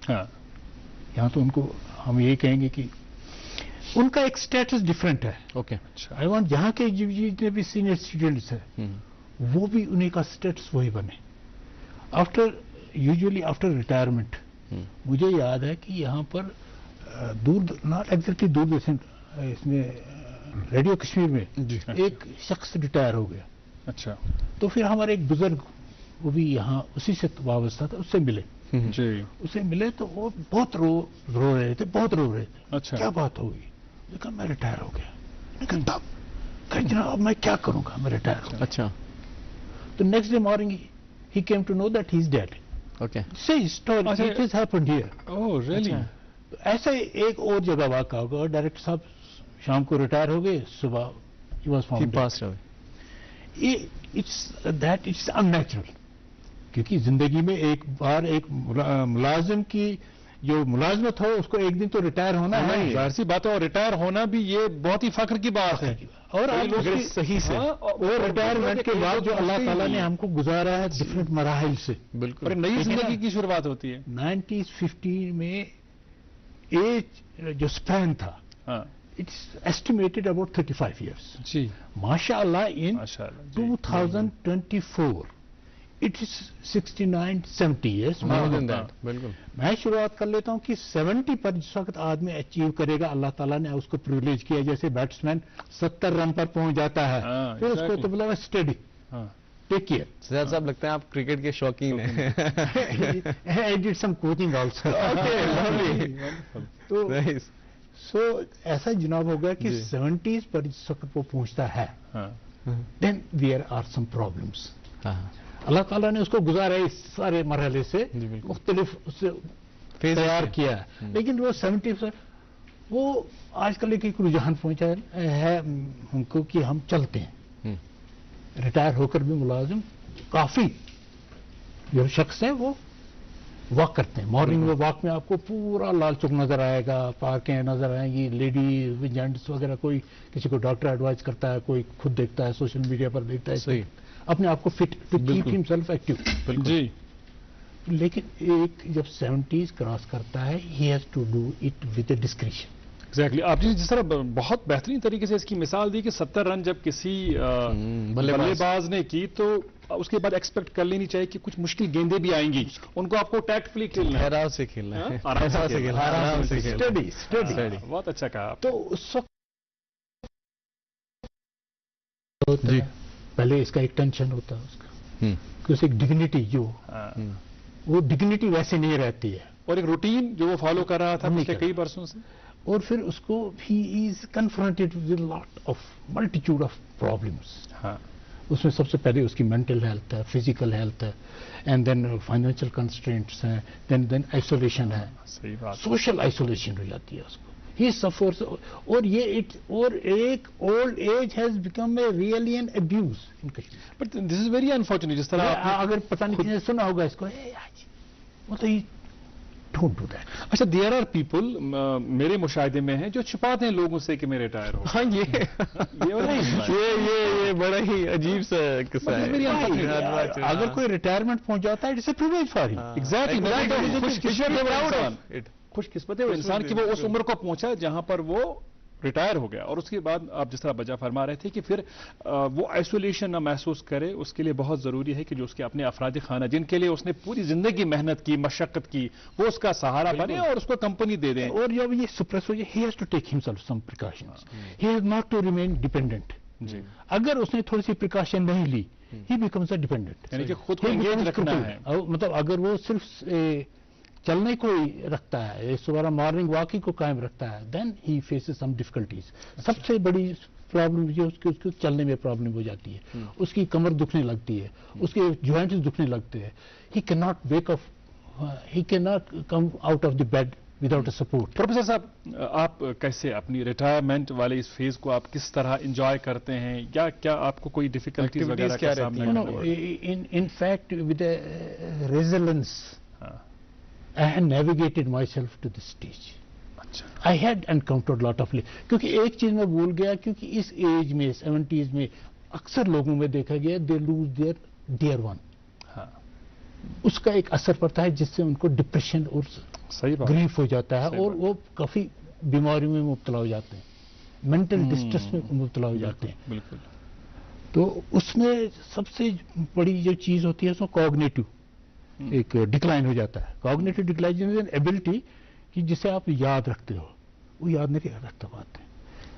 یہاں تو ان کو ہم یہ کہیں گے کہ ان کا ایک سٹیٹس ڈفرینٹ ہے. اوکے. آئی وانٹ یہاں کے جتنے بھی سینئر اسٹوڈنٹس ہیں وہ بھی انہیں کا سٹیٹس وہی بنے. یوزلی آفٹر ریٹائرمنٹ مجھے یاد ہے کہ یہاں پر ناٹ ایگزیکٹلی دوردرشن, اس میں ریڈیو کشمیر میں ایک شخص ریٹائر ہو گیا. اچھا. تو پھر ہمارے ایک بزرگ وہ بھی یہاں اسی سے وابستہ تھا, اس سے ملے. جی. اسے ملے تو وہ بہت رو رہے تھے, بہت رو رہے تھے. اچھا. کیا بات ہوگی؟ لیکن میں ریٹائر ہو گیا. لیکن تب کہ جناب اب میں کیا کروں گا, میں ریٹائر ہو گیا. اچھا. تو next day morning he came to know that he is dead. Okay. Say story, it has happened here. Oh, really? ایسا ایک اور جگہ واقع ہوگا, ڈائریکٹر صاحب شام کو ریٹائر ہو گئے, صبح he was found dead. It's unnatural. کیونکہ زندگی میں ایک بار ایک ملازم کی جو ملازمت ہو اس کو ایک دن تو ریٹائر ہونا ہے. ظاہر سی بات ہے, اور ریٹائر ہونا بھی یہ بہت ہی فخر کی بات ہے. اور صحیح سے اور ریٹائرمنٹ کے بعد جو اللہ تعالیٰ نے ہم کو گزارا ہے ڈفرینٹ مراحل سے, بالکل نئی زندگی کی شروعات ہوتی ہے. 1915 میں ایج جو اسپین تھا اٹس ایسٹیمیٹڈ اباؤٹ 35 ایئرس. جی. ماشاء اللہ ان 2024 اٹ از 69-70 ایئرس. بالکل. میں شروعات کر لیتا ہوں کہ 70 پر جس وقت آدمی اچیو کرے گا, اللہ تعالیٰ نے اس کو پریولیج کیا, جیسے بیٹسمین 70 رن پر پہنچ جاتا ہے پھر اس کو تو بولا اسٹڈی ٹیک کیئر. سجاد صاحب لگتا ہے آپ کرکٹ کے شوقین ہیں. I did some coaching also. تو سو ایسا جناب ہوگا کہ 70s پر جس وقت وہ پہنچتا ہے then there are some problems. اللہ تعالیٰ نے اس کو گزارا ہے اس سارے مرحلے سے مختلف اس سے تیار کیا ہے. لیکن وہ 70 وہ آج کل ایک رجحان پہنچا ہے ہم کو کہ ہم چلتے ہیں. ریٹائر ہو کر بھی ملازم کافی جو شخص ہیں وہ واک کرتے ہیں. مارننگ میں واک میں آپ کو پورا لال چوک نظر آئے گا, پارکیں نظر آئیں گی, لیڈیز جینٹس وغیرہ, کوئی کسی کو ڈاکٹر ایڈوائز کرتا ہے, کوئی خود دیکھتا ہے, سوشل میڈیا پر دیکھتا ہے, اپنے آپ کو fit to keep himself active. جی لیکن ایک جب 70s کراس کرتا ہے he has to do it with a discretion. Exactly. آپ نے جس طرح بہت بہترین طریقے سے اس کی مثال دی کہ 70 رن جب کسی بلے باز نے کی تو اس کے بعد ایکسپیکٹ کر لینی چاہیے کہ کچھ مشکل گیندیں بھی آئیں گی, ان کو آپ کو ٹیکٹفلی کھیلنا ہے, آرام سے کھیلنا ہے, آرام سے اسٹڈی. بہت اچھا کہا. تو اس وقت جی پہلے اس کا ایک ٹینشن ہوتا ہے اس کا کہ اسے ایک ڈگنیٹی جو وہ ڈگنیٹی ویسے نہیں رہتی ہے, اور ایک روٹین جو وہ فالو کر رہا تھا پچھلے کئی برسوں سے, اور پھر اس کو he is confronted with lot of multitude of problems. اس میں سب سے پہلے اس کی مینٹل ہیلتھ ہے, فزیکل ہیلتھ ہے, اینڈ دین فائنینشیل کنسٹرینٹس ہیں, دین آئسولیشن ہے, سوشل آئسولیشن ہو جاتی ہے اس کو. ہی سفرز, اور یہ اور ایک old age has become a really an abuse in Kashmir. But this is very unfortunate. جس طرح اگر پتہ نہیں کسی نے سنا ہوگا اس کو, مطلب ڈونٹ ڈو دیٹ. اچھا, دیر آر پیپل میرے مشاہدے میں ہیں جو چھپاتے ہیں لوگوں سے کہ میں ریٹائر ہوں. ہاں یہ بڑا ہی عجیب سا قصہ ہے. اگر کوئی ریٹائرمنٹ پہنچ جاتا ہے اٹس اے پریویلیج فار ہم. ایگزیکٹلی. خوش قسمت ہے وہ انسان کہ وہ اس عمر کو پہنچا جہاں پر وہ ریٹائر ہو گیا, اور اس کے بعد آپ جس طرح بجا فرما رہے تھے کہ پھر وہ آئسولیشن نہ محسوس کرے. اس کے لیے بہت ضروری ہے کہ جو اس کے اپنے افراد خانہ جن کے لیے اس نے پوری زندگی محنت کی, مشقت کی, وہ اس کا سہارا بنے اور اس کو کمپنی دے دیں. اور جب یہ سپریس ہو جائے he has to take himself some precautions, he has not to remain dependent. اگر اس نے تھوڑی سی پریکاشن نہیں لی ہی بیکمز اے ڈیپینڈنٹ. یعنی کہ خود کو انگیج رکھنا ہے. مطلب اگر وہ صرف چلنے کو ہی رکھتا ہے, صبح مارننگ واکنگ کو قائم رکھتا ہے, دین ہی فیسز سم ڈفیکلٹیز. سب سے بڑی پرابلم جو اس کو چلنے میں پرابلم ہو جاتی ہے, اس کی کمر دکھنے لگتی ہے, اس کے جوائنٹس دکھنے لگتے ہیں. He can not wake up, he can not come out of the bed without a support. Professor صاحب, آپ کیسے اپنی ریٹائرمنٹ والے اس فیز کو آپ کس طرح انجوائے کرتے ہیں, یا کیا آپ کو کوئی ڈیفیکلٹیز وغیرہ کا سامنا کرنا پڑتا ہے؟ In fact with a resilience I had navigated myself to this stage. I had encountered lot of کیونکہ ایک چیز میں بھول گیا, کیونکہ اس ایج میں 70s میں اکثر لوگوں میں دیکھا گیا they lose their dear one. اس کا ایک اثر پڑتا ہے جس سے ان کو ڈپریشن اور گریف ہو جاتا ہے, اور وہ کافی بیماریوں میں مبتلا ہو جاتے ہیں, مینٹل ڈسٹریس میں مبتلا ہو جاتے ہیں. بالکل. تو اس میں سب سے بڑی جو چیز ہوتی ہے اس میں کوگنیٹو ایک ڈکلائن ہو جاتا ہے. کوگنیٹو ڈکلائن ایبلٹی کہ جسے آپ یاد رکھتے ہو, وہ یاد نہیں رکھتا بات ہے.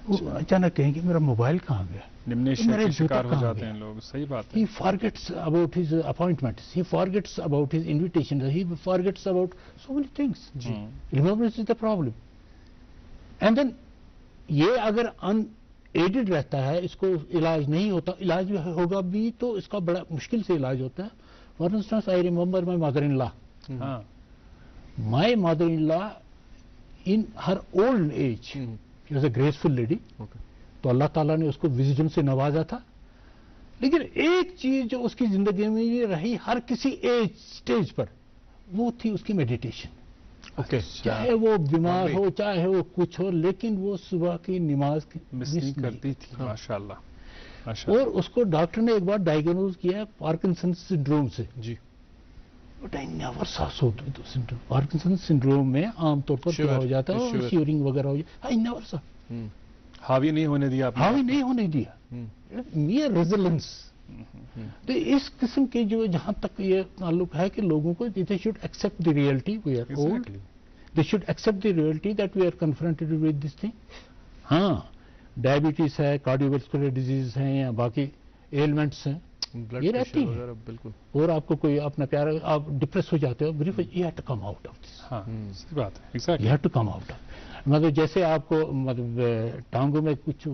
وہ اچانک کہیں گے میرا موبائل کہاں گیا, ڈمنیشن کا شکار ہو جاتے ہیں لوگ. صحیح بات ہے. He forgets about his appointments, he forgets about his invitations, he forgets about so many things. Remembrance is the problem. And then یہ اگر unaided رہتا ہے, اس کو علاج نہیں ہوتا, علاج ہوگا بھی تو اس کا بڑا مشکل سے علاج ہوتا ہے. For instance, I remember my mother-in-law. My mother-in-law, in her old age, she was a graceful lady. تو اللہ تعالیٰ نے اس کو وزڈم سے نوازا تھا. لیکن ایک چیز جو اس کی زندگی میں رہی ہر کسی ایج سٹیج پر, وہ تھی اس کی میڈیٹیشن. چاہے وہ بیمار ہو, چاہے وہ کچھ ہو, لیکن وہ صبح کی نماز مس نہیں کرتی تھی. ماشاءاللہ. اور اس کو ڈاکٹر نے ایک بار ڈائیگنوز کیا پارکنسن سنڈروم سے. جی. بٹ آئی نیور سا سو سنڈروم. پارکنسن سنڈروم میں عام طور پر کیا ہو جاتا ہے, شیورنگ وغیرہ ہو جاتا ہے. آئی نیور سا. حاوی نہیں ہونے دیا. حاوی نہیں ہونے دیا. Mayor resilience. تو اس قسم کے جو جہاں تک یہ تعلق ہے کہ لوگوں کو they should accept the reality we are old, they should accept the reality that we are confronted with this thing. ہاں ڈائبٹیز ہے, کارڈیوواسکولر ڈیزیز ہیں, یا باقی ایلمنٹس ہیں, یہ رہتی ہیں. بالکل. اور آپ کو کوئی اپنا پیارا آپ ڈپریس ہو جاتے ہو, you have to come out of this. ہاں صحیح بات ہے. You have to come out of. مطلب جیسے آپ کو مطلب ٹانگوں میں کچھ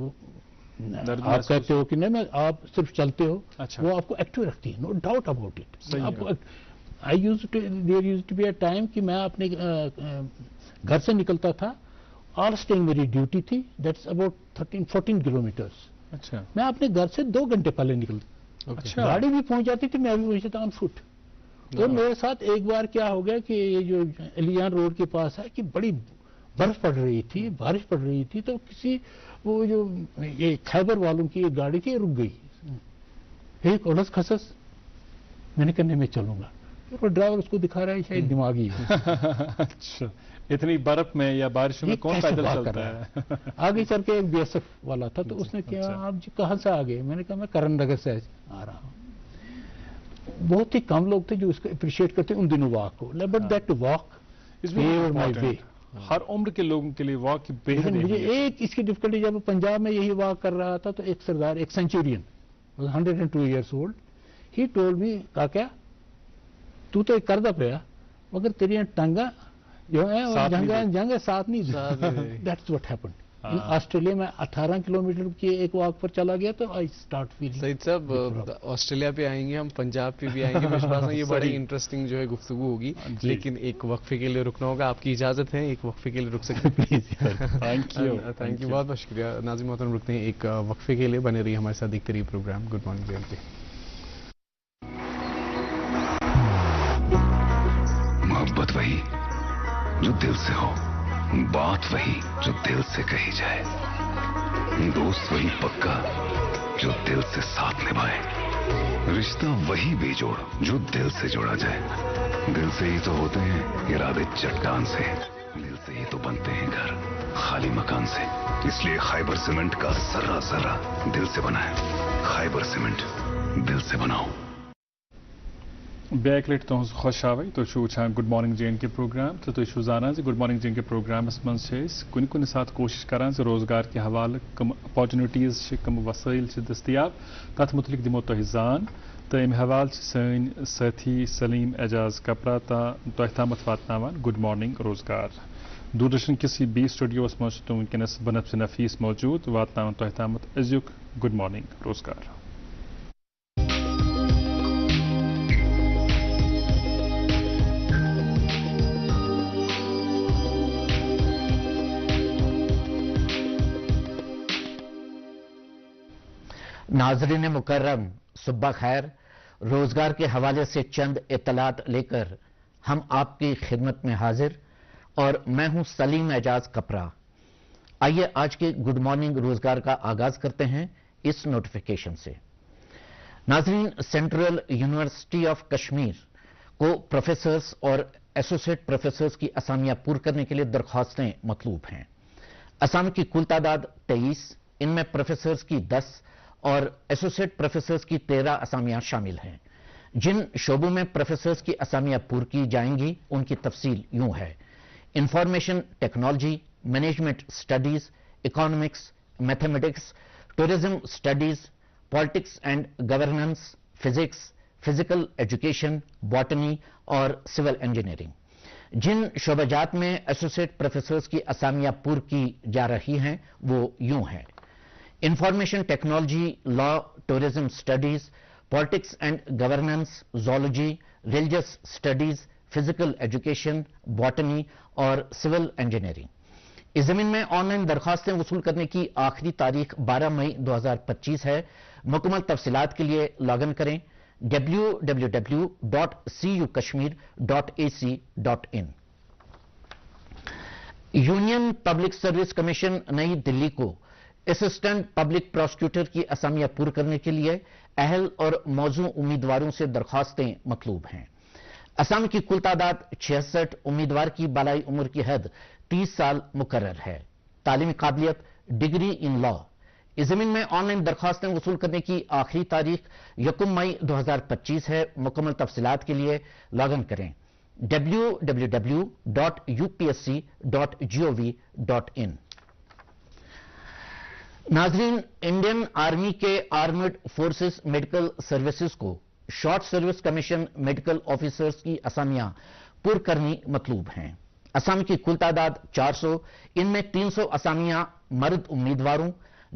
آپ کہتے ہو کہ نہیں آپ صرف چلتے ہو, اچھا. وہ آپ کو ایکٹیو رکھتی ہے, no doubt about it. There used to be a time کہ میں اپنے گھر سے نکلتا تھا, آل اسٹینگ میری ڈیوٹی تھی, دیٹس اباؤٹ 13-14 کلومیٹرس. اچھا. میں اپنے گھر سے 2 گھنٹے پہلے نکلتا, گاڑی بھی پہنچ جاتی تھی, میں بھی پہنچ جاتا آن فٹ. اور میرے ساتھ ایک بار کیا ہو گیا کہ یہ جو علیان روڈ کے پاس ہے کہ بڑی برف پڑ رہی تھی, بارش پڑ رہی تھی, تو کسی وہ جو یہ خیبر والوں کی ایک گاڑی تھی رک گئی, ایک اولس خسس. میں نے کہنے میں چلوں گا, اور ڈرائیور اس کو دکھا رہا ہے شاید دماغی ہے. اچھا, اتنی برف میں یا بارش میں کون پیدل چلتا ہے؟ آگے چل کے ایک BSF والا تھا, تو اس نے کہا آپ جی کہاں سے آ گئے؟ میں نے کہا میں کرن نگر سے آ رہا ہوں. بہت ہی کم لوگ تھے جو اس کو اپریشیٹ کرتے ان دنوں واک کو, بٹ دیٹ واک مائی وے. ہر عمر کے لوگوں کے لیے واک کی بہت مجھے ایک اس کی ڈفیکلٹی, جب پنجاب میں یہی واک کر رہا تھا تو ایک سردار, ایک سینچورین 102 years old, he told me, کہا کیا تو ایک کردہ پیا مگر تیری ٹنگا جو ہے جنگ ساتھ نہیں. That's what happened. آسٹریلیا میں 18 کلومیٹر کی ایک واک پر چلا گیا تو آئی اسٹارٹ فیلنگ. سعید صاحب, آسٹریلیا پہ آئیں گے ہم, پنجاب پہ بھی آئیں گے, یہ بڑی انٹرسٹنگ جو ہے گفتگو ہوگی, لیکن ایک وقفے کے لیے رکنا ہوگا. آپ کی اجازت ہے, ایک وقفے کے لیے رک سکتے ہیں پلیز؟ تھینک یو, بہت بہت شکریہ. ناظرین محترم, رکتے ہیں ایک وقفے کے لیے, بنے رہی ہمارے ساتھ دیکھتے رہیے programme good morning J and K. محبت وہی جو دل سے ہو, بات وہی جو دل سے کہی جائے, دوست وہی پکا جو دل سے ساتھ نبھائے, رشتہ وہی بے جوڑ جو دل سے جوڑا جائے. دل سے ہی تو ہوتے ہیں ارادے چٹان سے, دل سے ہی تو بنتے ہیں گھر خالی مکان سے. اس لیے خیبر سیمنٹ کا ذرہ ذرہ دل سے بنا ہے. خیبر سیمنٹ, دل سے بناؤ. بیک لٹ تہذ خوش آوے تو وچان گڈ مارننگ جے اینڈ کے پروگرام, تو تھی زانان گڈ مارننگ جے اینڈ کے پروگرامس من کن سات کوشش کران روزگار کے حوالہ کم اپارچونیٹیز کم وسائل دستیاب, تت متعلق دمو تہ زان. تو امہ حوالہ سن ساتھی سلیم اعجاز کپرا تہ تامت واتناوان گڈ مارننگ روزگار. دوردرشن کس بی سٹوڈیوس مز تو ونکس بنفس نفیس موجود, واتناوان تہ تامت ازیک گڈ مارننگ روزگار. ناظرین مکرم, صبح خیر. روزگار کے حوالے سے چند اطلاعات لے کر ہم آپ کی خدمت میں حاضر, اور میں ہوں سلیم اعجاز کپرا. آئیے آج کے گڈ مارننگ روزگار کا آغاز کرتے ہیں اس نوٹیفیکیشن سے. ناظرین, سینٹرل یونیورسٹی آف کشمیر کو پروفیسرز اور ایسوسیٹ پروفیسرز کی اسامیاں پور کرنے کے لیے درخواستیں مطلوب ہیں. اسامی کی کل تعداد 23, ان میں پروفیسرز کی 10 اور ایسوسیٹ پروفیسرز کی 13 اسامیاں شامل ہیں. جن شعبوں میں پروفیسرز کی اسامیاں پور کی جائیں گی ان کی تفصیل یوں ہے: information technology, management studies, economics, mathematics, tourism studies, politics and governance, physics, physical education, botany اور سول انجینئرنگ. جن شعبہ جات میں ایسوسیٹ پروفیسرز کی اسامیاں پور کی جا رہی ہیں وہ یوں ہیں: information technology, law, tourism studies, politics and governance, zoology, religious studies, physical education, botany اور سول انجینئرنگ. اس زمین میں آن لائن درخواستیں وصول کرنے کی آخری تاریخ 12 مئی 2025 ہے. مکمل تفصیلات کے لیے لاگ ان کریں www.cukashmir.ac.in. Union public service commission نئی دلی کو اسسٹنٹ پبلک پروسیکیوٹر کی اسامیاں پور کرنے کے لیے اہل اور موزوں امیدواروں سے درخواستیں مطلوب ہیں. اسامی کی کل تعداد 66, امیدوار کی بالائی عمر کی حد 30 سال مقرر ہے. تعلیمی قابلیت ڈگری ان لا. اس زمین میں آن لائن درخواستیں وصول کرنے کی آخری تاریخ 1 مئی 2025 ہے. مکمل تفصیلات کے لیے لاگ ان کریں www.upsc.gov.in. ناظرین, انڈین آرمی کے آرمڈ فورسز میڈیکل سروسز کو short service commission medical officers کی اسامیاں پور کرنی مطلوب ہیں. اسامی کی کل تعداد 400, ان میں 300 اسامیاں مرد امیدواروں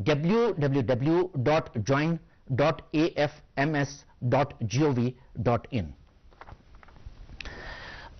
www.join.afms.gov.in।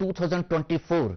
2024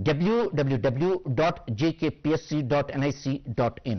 www.jkpsc.nic.in।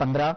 15।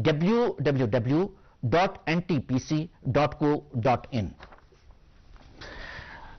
www.ntpc.co.in।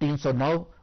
309।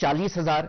40,000,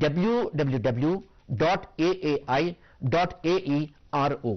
www.aai.aero।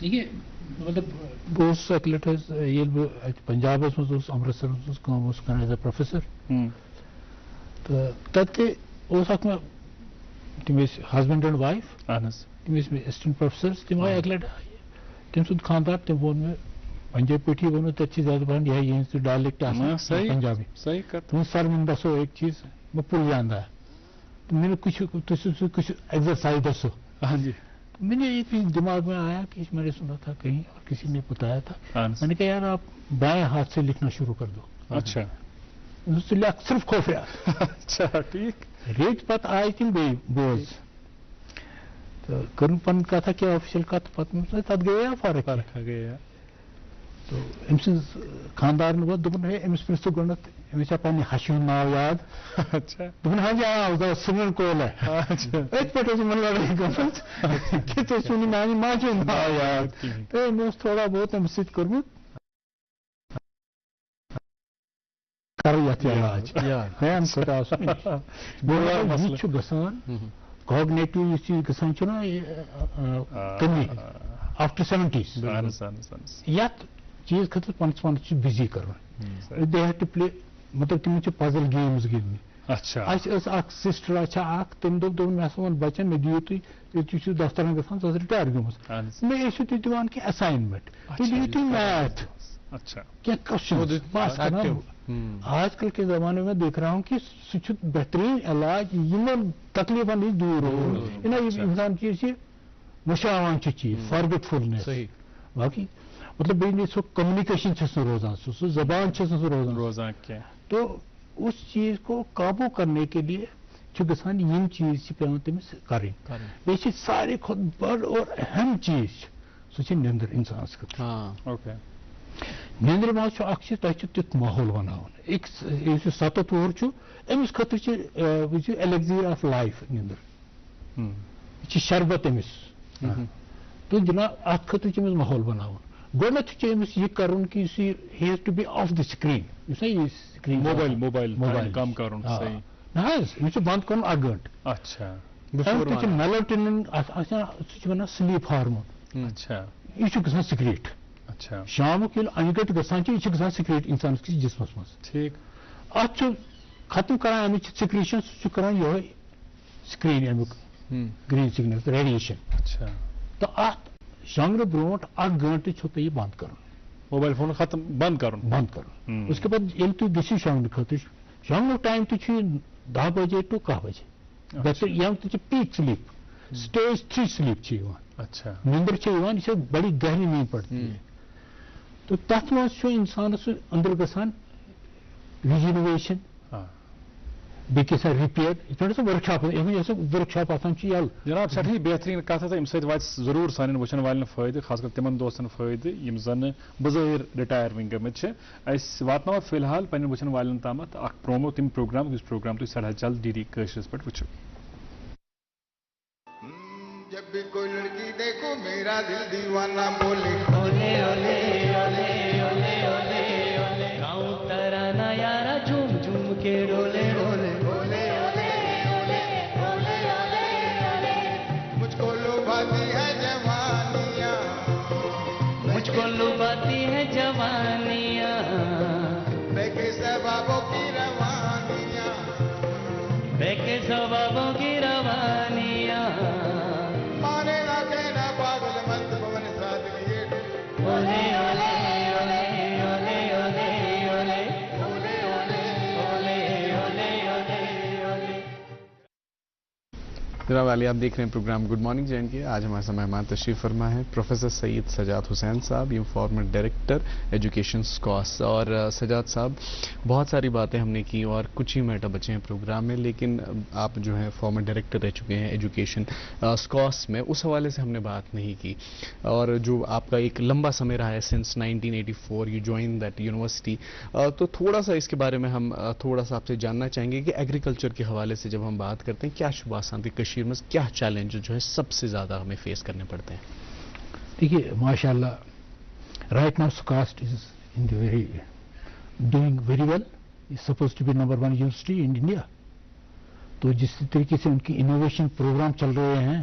دیکھیے مطلب بہت سیکلٹ یہ پنجاب امرتسر کران ایز اے پروفیسر تو تب میں تم ہسبینڈ اینڈ وائف تم اسسٹنٹ پروفیسر تم آئی اکہ لٹہ تم سند خاندار تم وون میں پنجاب پٹھی وونو تب زیادہ پہن یہ ڈائلیکٹ پنجابی تم سر میں دسو ایک چیز میں پل جانا ہے تو میں نے کچھ ایکسرسائز دسو. ہاں جی. میں نے ایک دماغ میں آیا کہ میں نے سنا تھا کہیں اور کسی نے بتایا تھا. میں نے کہا یار آپ بائیں ہاتھ سے لکھنا شروع کر دو. اچھا. صرف خوفیا. اچھا ٹھیک. ریٹ پت آئی تم بی بوز تو کرن پن کتھا کیا آفیشل کت پتہ تت گیا فرق گیا تو ام سز خاندار ووت دپن ہے امس پرس تو گۄڈنیتھ امس پنہ ہشہِ ہُنٛد ناو یاد. اچھا. دوٚپُن ہاں جی آ سِمرن کول ہے. أتھۍ پٮ۪ٹھ ٲس یِمن لڑٲے گٔمٕژ کہِ تُہۍ چھُو نہٕ میانہِ ماجہِ ہُنٛد ناو یاد تہٕ مےٚ اوس تھوڑا بہت أمِس سۭتۍ کوٚرمُت کرو یتھ علاج فین کوٚت آو سُہ یہِ چھُ گژھان کاگنیٹِو یُس چیٖز گژھان چھُ نا کمی آفٹر 70s یتھ چیز خاطر پانس پانس بزی کران دے ہیو ٹو پلے مطلب تم پزل گیمز گندنہِ. اچھا. اس اکھ سسٹر اچھا اکھ تم دوٚپ مےٚ ہسا ووٚن بچن مےٚ دِیِو تُہۍ تُہۍ چھِو دفترن گژھان ژٕ ٲس رِٹایر گٔمٕژ مےٚ ٲسِو تُہۍ دِوان کینٛہہ اساینمنٹ تُہۍ دِیِو تُہۍ میتھ کینٛہہ کوسچن بس کران. آج کل کے زمانے میں دیکھ رہا ہوں کہ سُہ چھُ بہترین علاج یِمن تکلیفن نِش دوٗر روزُن. انسان چیز چھِ مشاوان چھِ چیز فارگیٹفulness. باقی مطلب بیٚیہِ سُہ کمیونیکیشن چھس نہٕ روزان سُہ زبان چھس نہٕ سُہ روزان کینٛہہ تو اس چیز کو قابو کرنے کے لیے چھُ گژھان یِم چیز چھِ پیوان تٔمِس کرٕنۍ. بیٚیہِ چھِ ساروی کھۄتہٕ بٔڑ اور اہم چیز چھِ سُہ چھِ نیندٕر انسانس خٲطرٕ. نیندرِ منٛز چھُ اکھ چیٖز تۄہہِ چھُ تیُتھ ماحول بناوُن أکِس یُس یہِ 7 وُہُر چھُ أمِس خٲطرٕ چھِ وٕچھِو ایلیکزیر آف لایف نیندٕر یہِ چھِ شربت أمِس تہٕ جناب اتھ خٲطرٕ چھُ أمِس ماحول بناوُن. گۄڈنیتھ چھُ أمِس یہِ کرُن کہِ یُس یہِ he has to be off the screen یُس نا یہِ سکریٖن موبایل کم کرُن نہ حظ أمِس چھُ بنٛد کرُن 1 گٲنٛٹہٕ. اچھا. تہِ چھُ میلوٹِنن آسان سُہ چھِ ونان سلیٖپ ہارمون. اچھا. یہِ چھُ گژھان سِکریٹ. اچھا. شامُک ییٚلہِ 1 گٲنٛٹہٕ گژھان چھُ یہِ چھُ گژھان سِکریٹ انسانس کِس جسمس منٛز. ٹھیٖک. اتھ چھُ ختم کران امِچ سِکریشن سُہ چھُ کران یِہوے سکریٖن امیُک گریٖن سِگنل ریڈیشن. اچھا. تہٕ اتھ شۄنٛگنہٕ برونٛٹھ 1 گٲنٛٹہٕ چھُو تۄہہِ یہِ بنٛد کرُن. موبایل فون ختم بنٛد کرُن. اس کے بعد ییٚلہِ تُہۍ گٔژھِو شۄنٛگنہٕ خٲطرٕ شۄنٛگنُک ٹایم تہِ چھُ 10 بجے ٹُو 1 بجے بہتر یِم تہِ چھِ پیٖک سلیٖپ سٹیج 3 سلیٖپ چھِ یِوان. اچھا. نیندٕر چھِ یِوان یہِ چھِ بڑی گہری نیٖند پڑتی ہے تہٕ تتھ منٛز چھُ انسانس أنٛدرٕ گژھان رِجنویشن بیٚیہِ کیٛاہ سا رِپیر یِتھ پٲٹھۍ سُہ ؤرٕک شاپ یۄس ؤرٕک شاپ آسان چھِ یَلہٕ. جناب سٮ۪ٹھاہ بہتریٖن کتھ ہسا اَمہِ سۭتۍ واتہِ ضروٗر سانٮ۪ن وٕچھن والٮ۪ن فٲیدٕ خاص کر تِمن دوستن فٲیدٕ یِم زن بظٲہر رِٹایر وٕنۍ گٔمٕتۍ چھِ. أسۍ واتناوو فِلحال پننٮ۪ن وٕچھن والٮ۪ن تامتھ اکھ پرومو تِم پروگرام یُس پروگرام تُہۍ سٮ۪ٹھاہ جلد ڈی ڈی کٲشرِس پٮ۪ٹھ وٕچھِو. جب بھی کوئی لڑکی دیکھو میرا دل دیوانہ بولے اولے اولے اولے اولے اولے اولے گاؤں ترانہ یارا جھوم جھوم کے ڈولے ڈولے اولے اولے اولے اولے اولے اولے مجھ کو لبھاتی ہے جوانیاں مجھ کو لبھاتی ہے جوانیاں بے ثوابوں کی روانیاں بے کے ثوابوں کی روانیاں مانے نہ کہنا پاگل مت بون سادگی اولے اولے اولے اولے اولے اولے اولے اولے اولے اولے اولے. جناب علی آپ دیکھ رہے ہیں programme good morning J and K. آج ہمارے ساتھ مہمان تشریف فرما ہے پروفیسر سید سجاد حسین صاحب یہ فارمر ڈائریکٹر ایجوکیشن سکاس. اور سجاد صاحب بہت ساری باتیں ہم نے کی اور کچھ ہی منٹ بچے ہیں پروگرام میں لیکن آپ جو ہیں فارمر ڈائریکٹر رہ چکے ہیں ایجوکیشن سکاس میں اس حوالے سے ہم نے بات نہیں کی اور جو آپ کا ایک لمبا سمے رہا ہے since 1984 you join that university تو تھوڑا سا اس کے بارے میں ہم تھوڑا سا آپ سے جاننا چاہیں گے کہ ایگریکلچر کے حوالے سے جب ہم بات کرتے ہیں کیا شبہ آسان کشمیر میں کیا چیلنج جو ہے سب سے زیادہ ہمیں فیس کرنے پڑتے ہیں. دیکھیے ماشاء اللہ right now SKUAST is in the very doing very well is suppose to be number 1 university in India. تو جس طریقے سے ان کی انوویشن پروگرام چل رہے ہیں